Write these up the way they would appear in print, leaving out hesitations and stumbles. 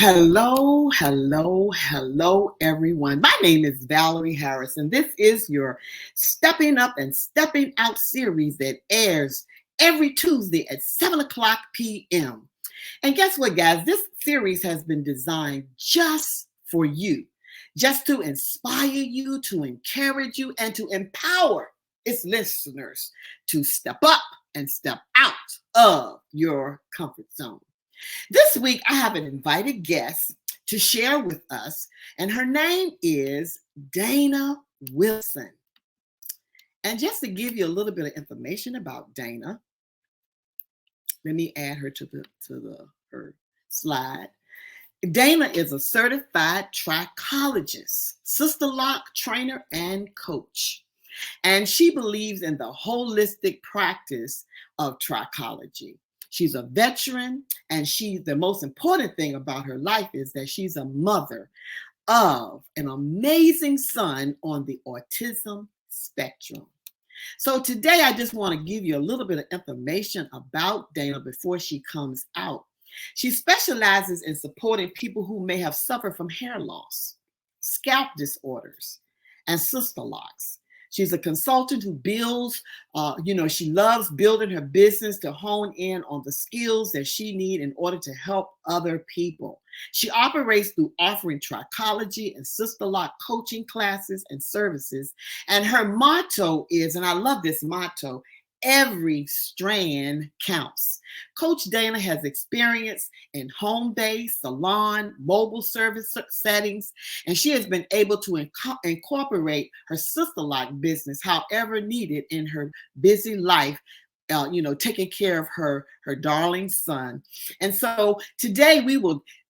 Hello, hello, hello, everyone. My name is Valerie Harris, and this is your Stepping Up and Stepping Out series that airs every Tuesday at 7 o'clock p.m. And guess what, guys? This series has been designed just for you, just to inspire you, to encourage you, and to empower its listeners to step up and step out of your comfort zone. This week, I have an invited guest to share with us, and her name is Dana Wilson. And just to give you a little bit of information about Dana, let me add her to her slide. Dana is a certified trichologist, sister lock trainer, and coach. And she believes in the holistic practice of trichology. She's a veteran, and the most important thing about her life is that she's a mother of an amazing son on the autism spectrum. So today I just want to give you a little bit of information about Dana before she comes out. She specializes in supporting people who may have suffered from hair loss, scalp disorders, and sister locks. She's a consultant who builds, she loves building her business to hone in on the skills that she needs in order to help other people. She operates through offering trichology and sister lock coaching classes and services. And her motto is, and I love this motto, every strand counts. Coach Dana has experience in home-based, salon, mobile service settings, and she has been able to incorporate her sister lock business however needed in her busy life, taking care of her darling son. And so today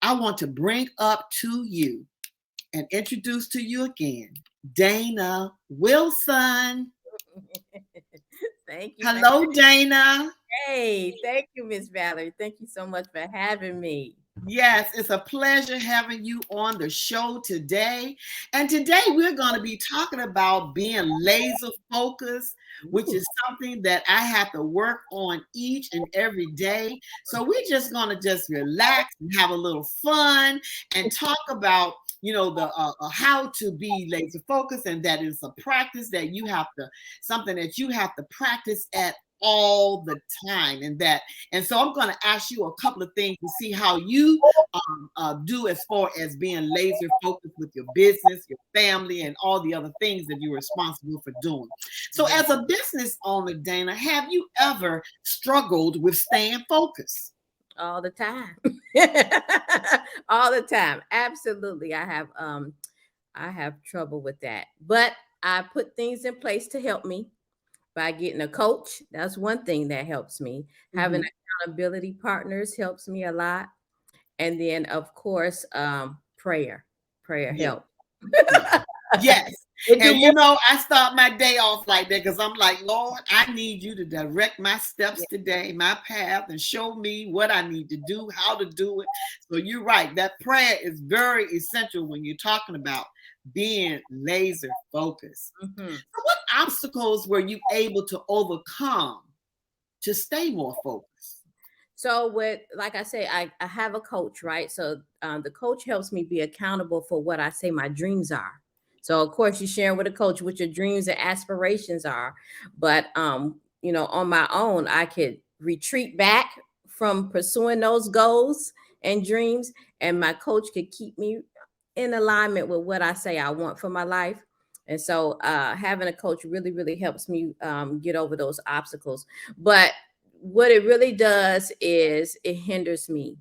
I want to bring up to you and introduce to you again, Dana Wilson. Thank you. Hello, Dana. Hey, thank you, Miss Valerie. Thank you so much for having me. Yes, it's a pleasure having you on the show today. And today we're going to be talking about being laser focused, which is something that I have to work on each and every day. So we're just going to just relax and have a little fun and talk about the how to be laser focused, and that is a practice that something that you have to practice at all the time. And so I'm going to ask you a couple of things to see how you do as far as being laser focused with your business, your family, and all the other things that you're responsible for doing. So as a business owner, Dana, have you ever struggled with staying focused? All the time. All the time. Absolutely. I have trouble with that. But I put things in place to help me by getting a coach. That's one thing that helps me. Having accountability partners helps me a lot. And then of course, prayer. Prayer help. Yes. And I start my day off like that because I'm like, Lord, I need you to direct my steps today, my path, and show me what I need to do, how to do it. So you're right. That prayer is very essential when you're talking about being laser focused. So what obstacles were you able to overcome to stay more focused? So like I say, I have a coach, right? So the coach helps me be accountable for what I say my dreams are. So of course you're sharing with a coach what your dreams and aspirations are. But on my own, I could retreat back from pursuing those goals and dreams, and my coach could keep me in alignment with what I say I want for my life. And so having a coach really, really helps me get over those obstacles. But what it really does is it hinders me.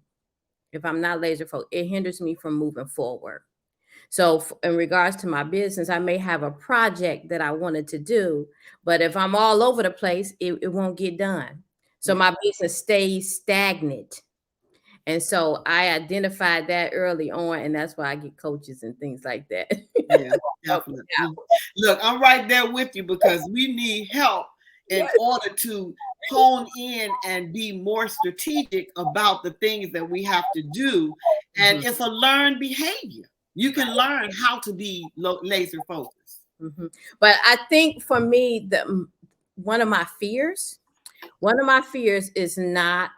If I'm not laser focused, it hinders me from moving forward. So in regards to my business, I may have a project that I wanted to do, but if I'm all over the place, it won't get done. So my business stays stagnant. And so I identified that early on, and that's why I get coaches and things like that. Yeah, definitely. Look, I'm right there with you because we need help in order to hone in and be more strategic about the things that we have to do. And it's a learned behavior. You can learn how to be laser focused. But I think for me, one of my fears is not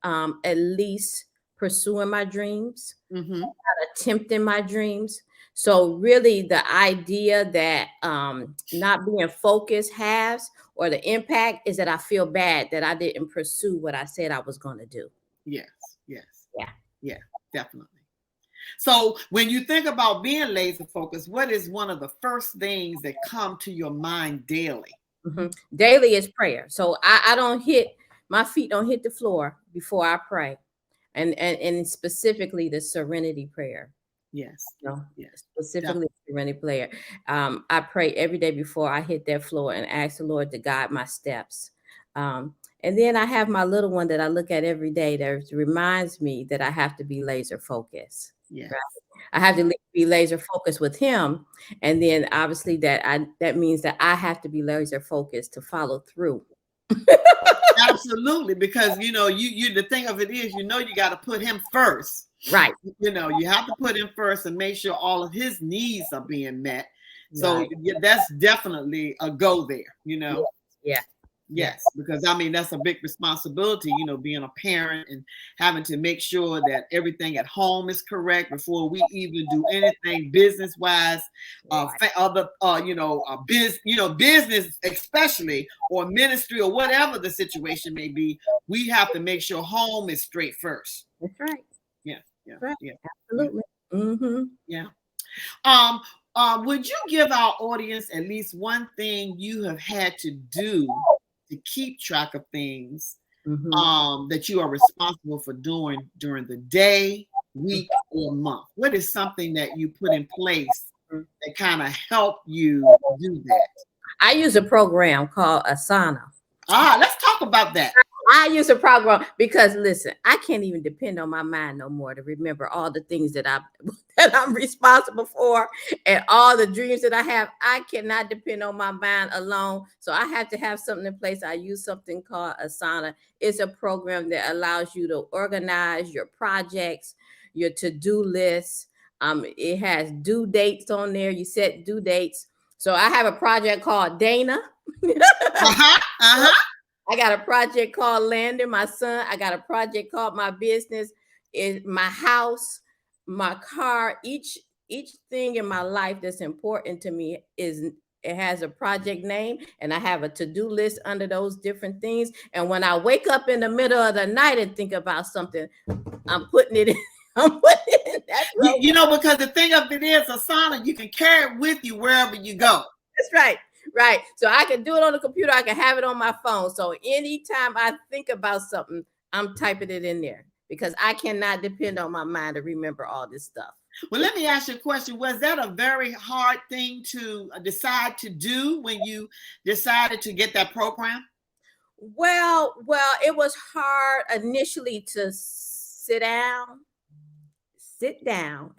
at least pursuing my dreams, Mm-hmm. not attempting my dreams. So really the idea that not being focused has, or the impact is that I feel bad that I didn't pursue what I said I was going to do. Yes, yes. Yeah. Yeah, definitely. So when you think about being laser focused, what is one of the first things that come to your mind daily? Mm-hmm. Daily is prayer. So I don't hit, my feet don't hit the floor before I pray. And specifically the serenity prayer. Yes. No, Yes. specifically serenity prayer. I pray every day before I hit that floor and ask the Lord to guide my steps. And then I have my little one that I look at every day that reminds me that I have to be laser focused. Yes. Right? I have to be laser focused with him. And then obviously that means that I have to be laser focused to follow through. Absolutely, because you the thing of it is, you got to put him first. Right. You have to put him first and make sure all of his needs are being met. So Right. that's definitely a go there, Yeah. Yes, because I mean that's a big responsibility, being a parent and having to make sure that everything at home is correct before we even do anything business wise, business especially, or ministry or whatever the situation may be. We have to make sure home is straight first. That's right. Yeah, yeah, right. yeah, Absolutely. yeah. Mm-hmm. Yeah. Would you give our audience at least one thing you have had to do to keep track of things that you are responsible for doing during the day, week, or month? What is something that you put in place that kind of help you do that? I use a program called Asana. Let's talk about that. I use a program because listen, I can't even depend on my mind no more to remember all the things that I'm responsible for and all the dreams that I have. I cannot depend on my mind alone. So I have to have something in place. I use something called Asana. It's a program that allows you to organize your projects, your to-do lists. It has due dates on there. You set due dates. So I have a project called Dana. I got a project called Landon, my son. I got a project called my business, is my house, my car. Each thing in my life that's important to me it has a project name, and I have a to-do list under those different things. And when I wake up in the middle of the night and think about something, I'm putting it in. I'm putting it in that program. Because the thing of it is, Asana, you can carry it with you wherever you go. That's right. Right. So I can do it on the computer. I can have it on my phone. So anytime I think about something, I'm typing it in there because I cannot depend on my mind to remember all this stuff. Well, let me ask you a question. Was that a very hard thing to decide to do when you decided to get that program? Well, it was hard initially to sit down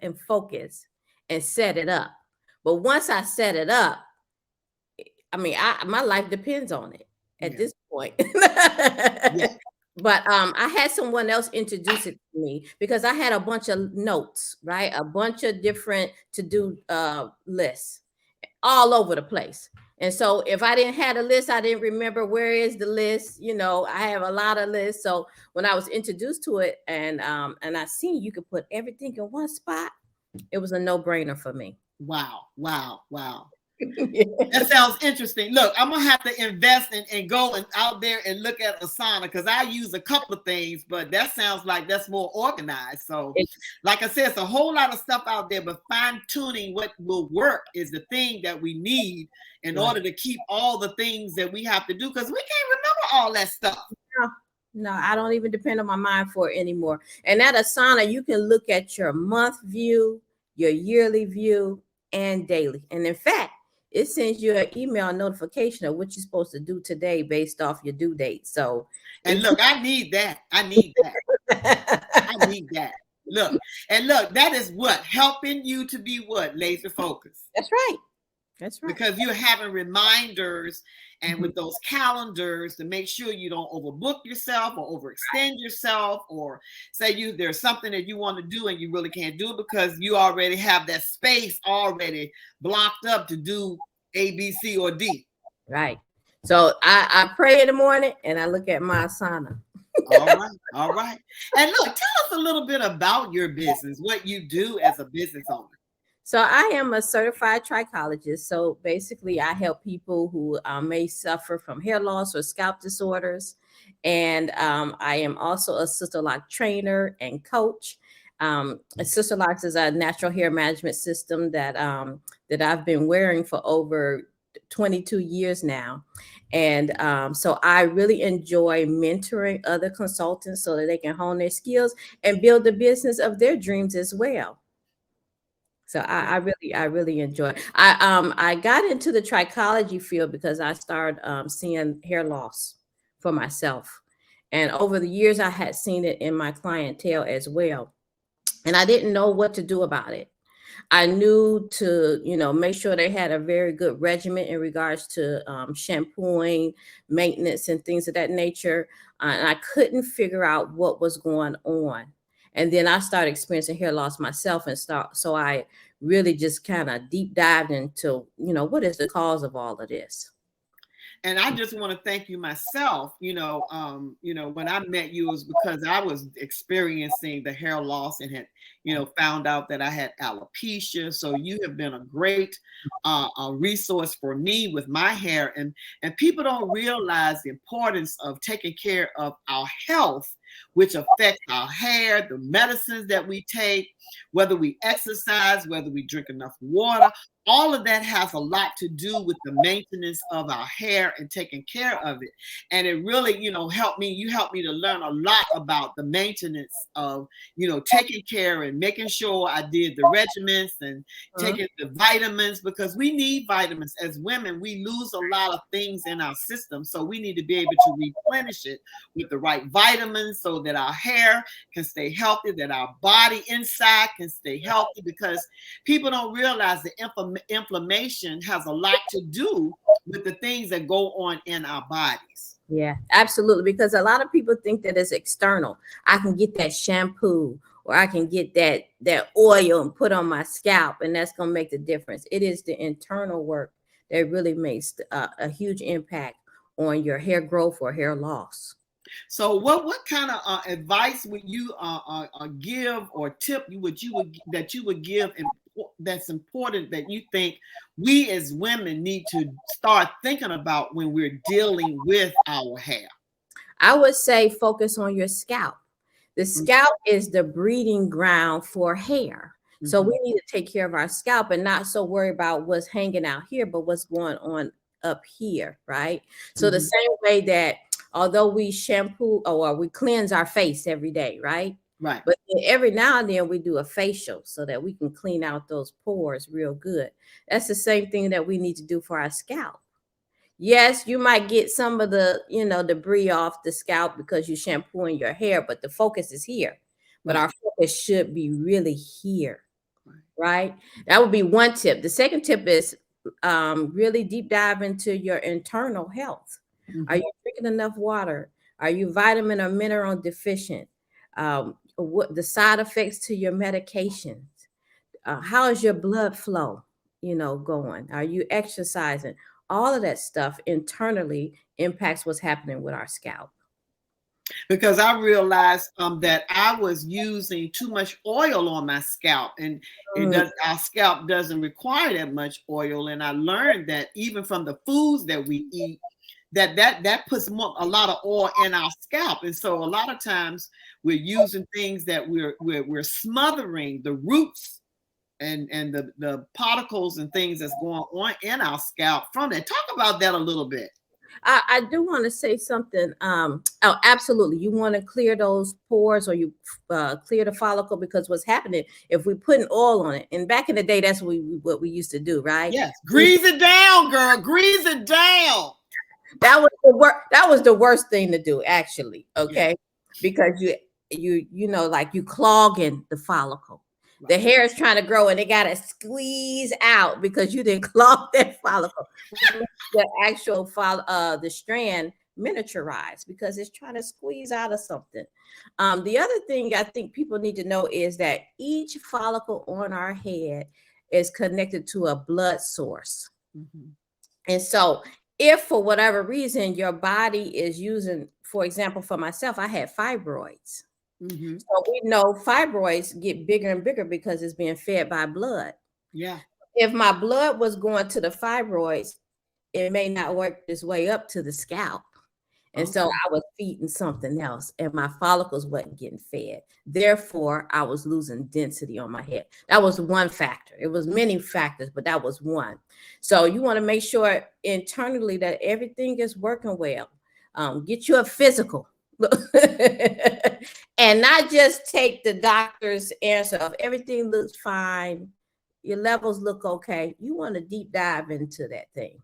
and focus and set it up. But once I set it up, I mean, my life depends on it at this point. But I had someone else introduce it to me because I had a bunch of notes, right? A bunch of different to-do lists all over the place. And so if I didn't have a list, I didn't remember where is the list. I have a lot of lists. So when I was introduced to it and I seen you could put everything in one spot, it was a no-brainer for me. Wow. That sounds interesting. Look, I'm gonna have to invest and go out there and look at Asana because I use a couple of things, but that sounds like that's more organized. So, like I said, it's a whole lot of stuff out there, but fine-tuning what will work is the thing that we need in order to keep all the things that we have to do because we can't remember all that stuff. No, I don't even depend on my mind for it anymore. And at Asana, you can look at your month view, your yearly view, and daily. And in fact, it sends you an email notification of what you're supposed to do today based off your due date. So, and look, I need that. I need that. Look, that is what helping you to be what laser focused. That's right. Because you're having reminders and with those calendars to make sure you don't overbook yourself or overextend yourself or say there's something that you want to do and you really can't do it because you already have that space already blocked up to do A, B, C, or D. Right. So I pray in the morning and I look at my Asana. All right. All right. And look, tell us a little bit about your business, what you do as a business owner. So I am a certified trichologist. So basically, I help people who may suffer from hair loss or scalp disorders, and I am also a Sister Lock trainer and coach. Sister Locks is a natural hair management system that I've been wearing for over 22 years now. And so I really enjoy mentoring other consultants so that they can hone their skills and build the business of their dreams as well. So I really enjoy it. I got into the trichology field because I started seeing hair loss for myself. And over the years, I had seen it in my clientele as well. And I didn't know what to do about it. I knew to, make sure they had a very good regimen in regards to shampooing, maintenance, and things of that nature. And I couldn't figure out what was going on. And then I started experiencing hair loss myself, so I really just kind of deep dived into, what is the cause of all of this. And I just want to thank you myself. When I met you, it was because I was experiencing the hair loss and had, found out that I had alopecia. So you have been a great resource for me with my hair. And people don't realize the importance of taking care of our health, which affects our hair, the medicines that we take, whether we exercise, whether we drink enough water. All of that has a lot to do with the maintenance of our hair and taking care of it. And it really, helped me. You helped me to learn a lot about the maintenance of, taking care and making sure I did the regimens and taking the vitamins, because we need vitamins. As women, we lose a lot of things in our system. So we need to be able to replenish it with the right vitamins so that our hair can stay healthy, that our body inside can stay healthy, because people don't realize the inflammation has a lot to do with the things that go on in our bodies. Yeah, absolutely. Because a lot of people think that it's external. I can get that shampoo or I can get that oil and put on my scalp, and that's going to make the difference. It is the internal work that really makes a huge impact on your hair growth or hair loss. So what kind of advice would you give or tip that you would give that's important that you think we as women need to start thinking about when we're dealing with our hair? I would say focus on your scalp. The scalp is the breeding ground for hair. So we need to take care of our scalp and not so worry about what's hanging out here, but what's going on up here, right? So the same way that although we shampoo or we cleanse our face every day, right? Right. But every now and then we do a facial so that we can clean out those pores real good. That's the same thing that we need to do for our scalp. Yes, you might get some of the, debris off the scalp because you're shampooing your hair, but the focus is here. But our focus should be really here, right? That would be one tip. The second tip is really deep dive into your internal health. Are you drinking enough water? Are you vitamin or mineral deficient? What the side effects to your medications? How is your blood flow, going? Are you exercising? All of that stuff internally impacts what's happening with our scalp. Because I realized that I was using too much oil on my scalp, and our scalp doesn't require that much oil. And I learned that even from the foods that we eat, that puts a lot of oil in our scalp. And so a lot of times we're using things that we're smothering the roots and the particles and things that's going on in our scalp from that. Talk about that a little bit. I do want to say something. Absolutely. You want to clear those pores, or you clear the follicle, because what's happening if we put an oil on it, and back in the day, that's what we used to do, right? Yes. Grease it down, girl. Grease it down. That was the worst thing to do, actually. Okay. Because you clogging the follicle. The hair is trying to grow and they got to squeeze out because you didn't clog that follicle. The actual the strand miniaturized because it's trying to squeeze out of something. The other thing I think people need to know is that each follicle on our head is connected to a blood source. And so if for whatever reason your body is using for example, for myself, I had fibroids. Mm-hmm. So we know fibroids get bigger and bigger because it's being fed by blood. Yeah. If my blood was going to the fibroids, it may not work its way up to the scalp. And so Okay. I was feeding something else and my follicles wasn't getting fed. Therefore, I was losing density on my head. That was one factor. It was many factors, but that was one. So you want to make sure internally that everything is working well. Get you a physical. And not just take the doctor's answer of everything looks fine, your levels look okay. You want to deep dive into that thing.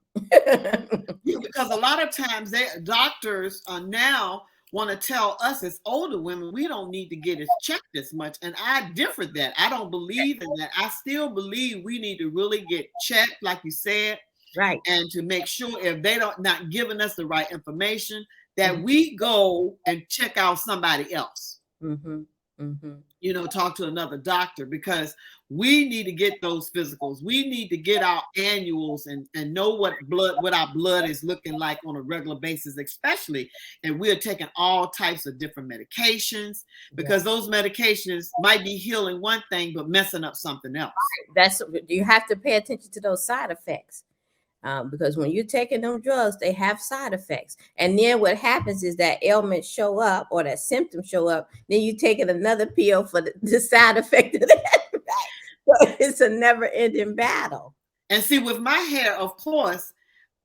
Yeah, because a lot of times doctors now want to tell us as older women we don't need to get it checked as much. And I differ that. I don't believe in that. I still believe we need to really get checked, like you said, Right. and to make sure if they don't not giving us the right information, that we go and check out somebody else. Mm-hmm. Mm-hmm. You know, talk to another doctor, because we need to get those physicals. We need to get our annuals and know what our blood is looking like on a regular basis, especially. And we're taking all types of different medications, because those medications might be healing one thing, but messing up something else. You have to pay attention to those side effects. Because when you're taking them drugs, they have side effects. And then what happens is that ailments show up or that symptoms show up. Then you taking another pill for the side effect of that. So it's a never ending battle. And see, with my hair, of course,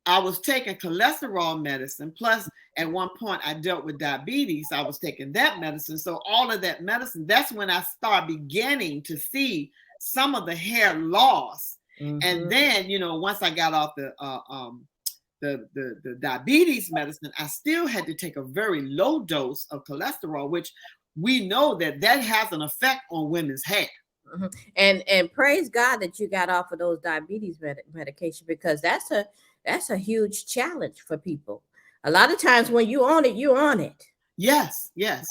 I was taking cholesterol medicine. Plus, at one point, I dealt with diabetes. I was taking that medicine. So all of that medicine, that's when I started beginning to see some of the hair loss. Mm-hmm. And then, you know, once I got off the diabetes medicine, I still had to take a very low dose of cholesterol, which we know that has an effect on women's hair. Mm-hmm. And praise God that you got off of those diabetes medication, because that's a huge challenge for people. A lot of times when you're on it. Yes, yes.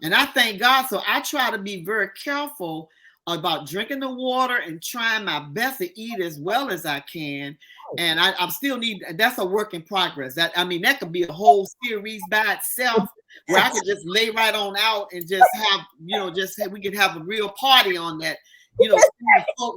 And I thank God. So I try to be very careful about drinking the water and trying my best to eat as well as I can. And I still that's a work in progress. That could be a whole series by itself, where I could just lay right on out and just have, we could have a real party on that,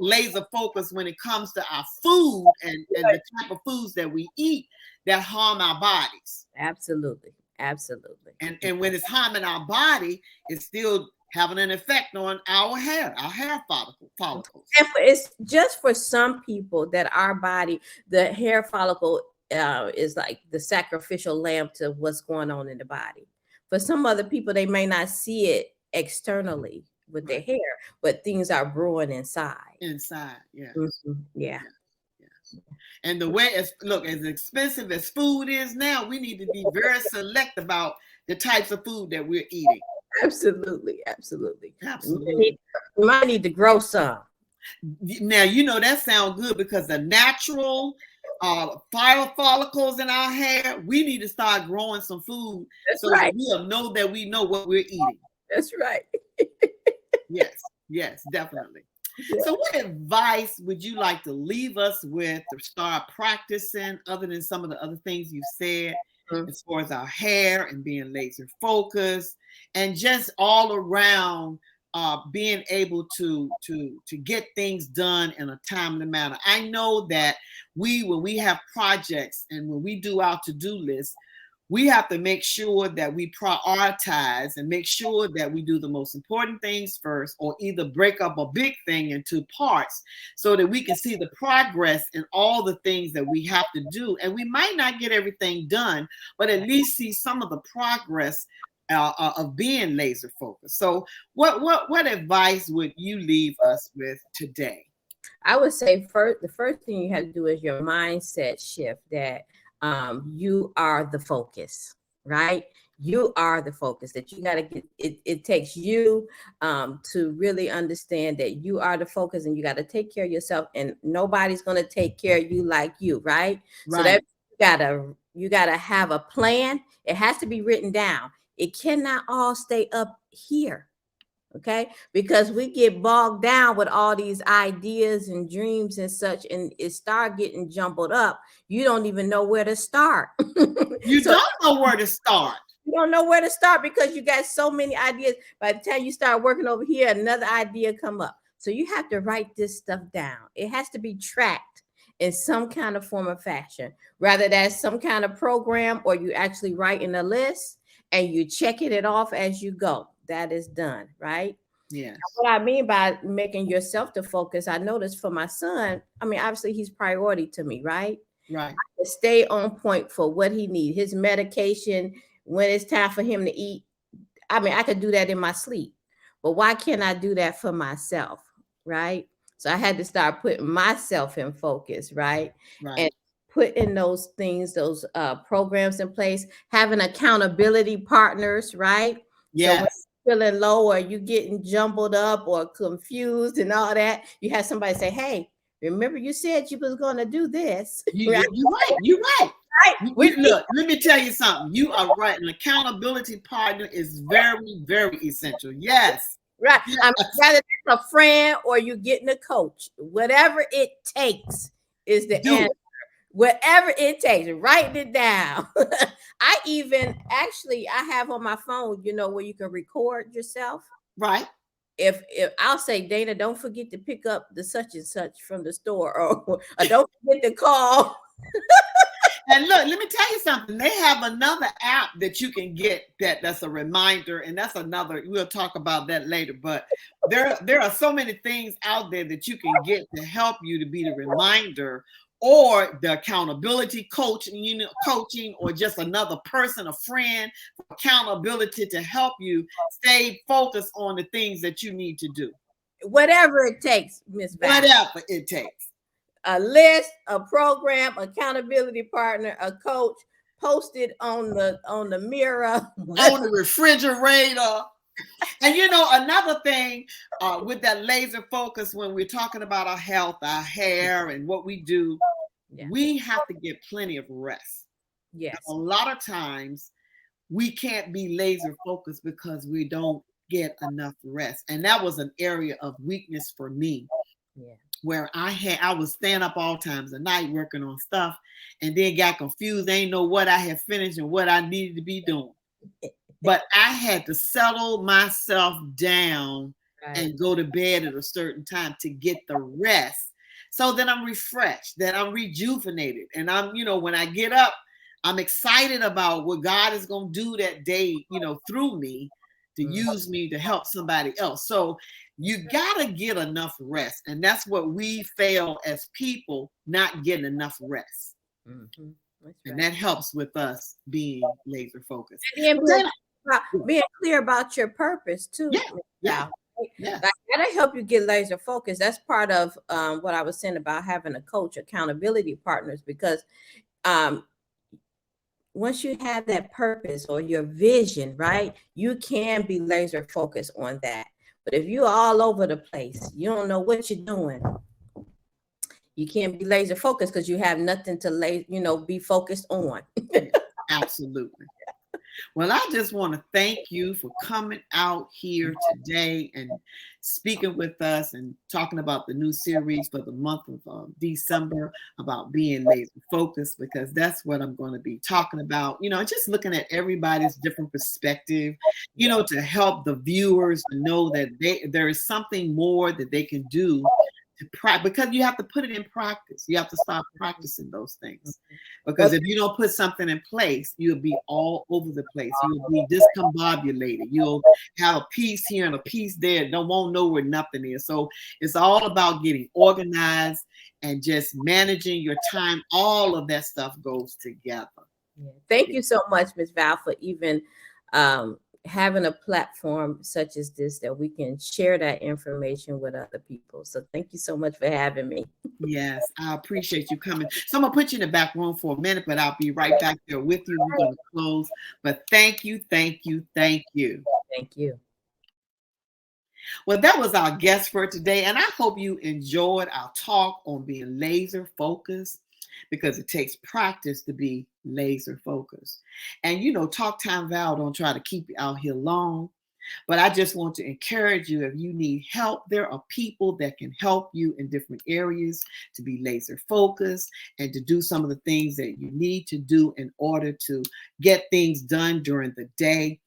laser focus when it comes to our food and the type of foods that we eat that harm our bodies. Absolutely. Absolutely. And when it's harming our body, it's still having an effect on our hair follicles. And it's just for some people that our body, the hair follicle is like the sacrificial lamb to what's going on in the body. For some other people, they may not see it externally with their hair, but things are brewing inside. Inside, yeah. Mm-hmm. Yeah. And the way as expensive as food is now, we need to be very select about the types of food that we're eating. Absolutely. We might need to grow some. Now, that sounds good, because the natural fire follicles in our hair, we need to start growing some food. That's so right. That we'll know that we know what we're eating. That's right. Yes, definitely. Yeah. So what advice would you like to leave us with to start practicing, other than some of the other things you said, as far as our hair and being laser focused, and just all around being able to get things done in a timely manner? I know that when we have projects and when we do our to-do list, we have to make sure that we prioritize and make sure that we do the most important things first, or either break up a big thing into parts so that we can see the progress in all the things that we have to do. And we might not get everything done, but at least see some of the progress of being laser focused. So what advice would you leave us with today? I would say the first thing you have to do is your mindset shift, that you are the focus, right? You are the focus, that you got to get it. It takes you to really understand that you are the focus, and you got to take care of yourself, and nobody's going to take care of you like you, right? So that you gotta have a plan. It has to be written down. It cannot all stay up here. Okay, because we get bogged down with all these ideas and dreams and such, and it start getting jumbled up. You don't even know where to start. You don't know where to start. You don't know where to start because you got so many ideas. By the time you start working over here, another idea come up. So you have to write this stuff down. It has to be tracked in some kind of form or fashion, rather that's some kind of program or you actually write in a list and you checking it off as you go. That is done, right? Yes. What I mean by making yourself the focus, I noticed for my son, I mean, obviously he's priority to me, right? Right. To stay on point for what he needs, his medication, when it's time for him to eat. I mean, I could do that in my sleep, but why can't I do that for myself? Right. So I had to start putting myself in focus, right? Right. And putting those things, those programs in place, having accountability partners, right? So when Yes. you're feeling low or you getting jumbled up or confused and all that, you have somebody say, hey, remember you said you was going to do this. You're Right? right. You're right. Right. Look, let me tell you something. You are right. An accountability partner is very, very essential. Yes. Right. Yes. I mean, whether it's a friend or you getting a coach, whatever it takes is the Do answer. it. Whatever it takes, write it down. I even actually I have on my phone, you know, where you can record yourself. Right. If I'll say, Dana, don't forget to pick up the such and such from the store, or don't forget to call. And look, let me tell you something. They have another app that you can get that's a reminder, and that's another. We'll talk about that later. But there are so many things out there that you can get to help you to be the reminder or the accountability coach, coaching, or just another person, a friend, accountability to help you stay focused on the things that you need to do. Whatever it takes, Miss Val. Whatever it takes. A list, a program, accountability partner, a coach, posted on the mirror, on the refrigerator. And you know, another thing with that laser focus when we're talking about our health, our hair, and what we do, we have to get plenty of rest. Yes. A lot of times we can't be laser focused because we don't get enough rest. And that was an area of weakness for me. Yeah. Where I was staying up all times of night working on stuff and then got confused. I didn't know what I had finished and what I needed to be doing. But I had to settle myself down and go to bed at a certain time to get the rest so that I'm refreshed, that I'm rejuvenated. And I'm, you know, when I get up, I'm excited about what God is going to do that day, you know, through me to use me to help somebody else. So you got to get enough rest. And that's what we fail as people, not getting enough rest. Mm-hmm. And that helps with us being laser focused. And being clear about your purpose too. Yeah. Like, that'll help you get laser focused. That's part of what I was saying about having a coach, accountability partners, because once you have that purpose or your vision, right, you can be laser focused on that. But if you're all over the place, you don't know what you're doing, you can't be laser focused because you have nothing to be focused on. Absolutely. Well, I just want to thank you for coming out here today and speaking with us and talking about the new series for the month of December about being laser focused, because that's what I'm going to be talking about. You know, just looking at everybody's different perspective, you know, to help the viewers to know that there is something more that they can do. Because you have to put it in practice. You have to start practicing those things. Because if you don't put something in place, you'll be all over the place. You'll be discombobulated. You'll have a piece here and a piece there. Won't know where nothing is. So it's all about getting organized and just managing your time. All of that stuff goes together. Yeah. Thank you so much, Ms. Val, for even having a platform such as this that we can share that information with other people. So thank you so much for having me. Yes, I appreciate you coming. So I'm gonna put you in the back room for a minute, but I'll be right back there with you. We're gonna close. But thank you, thank you, thank you. Thank you. Well, that was our guest for today, and I hope you enjoyed our talk on being laser focused, because it takes practice to be laser focused. And you know, Talk Time Val don't try to keep you out here long. But I just want to encourage you, if you need help, there are people that can help you in different areas to be laser focused and to do some of the things that you need to do in order to get things done during the day.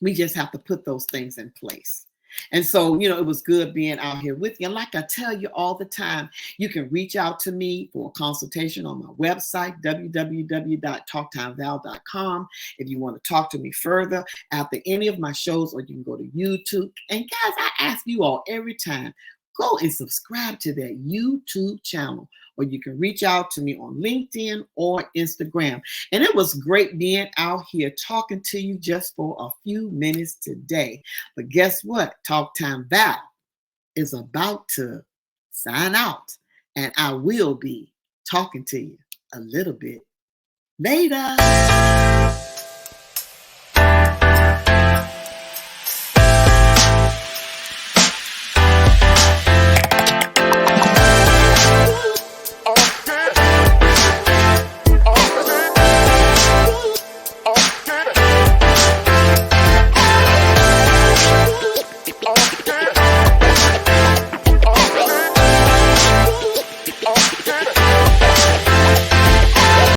We just have to put those things in place. And so, it was good being out here with you. And like I tell you all the time, you can reach out to me for a consultation on my website, www.talktimeval.com. If you want to talk to me further after any of my shows, or you can go to YouTube. And guys, I ask you all every time, go and subscribe to that YouTube channel, or you can reach out to me on LinkedIn or Instagram. And it was great being out here talking to you just for a few minutes today. But guess what? Talk Time Val is about to sign out, and I will be talking to you a little bit later.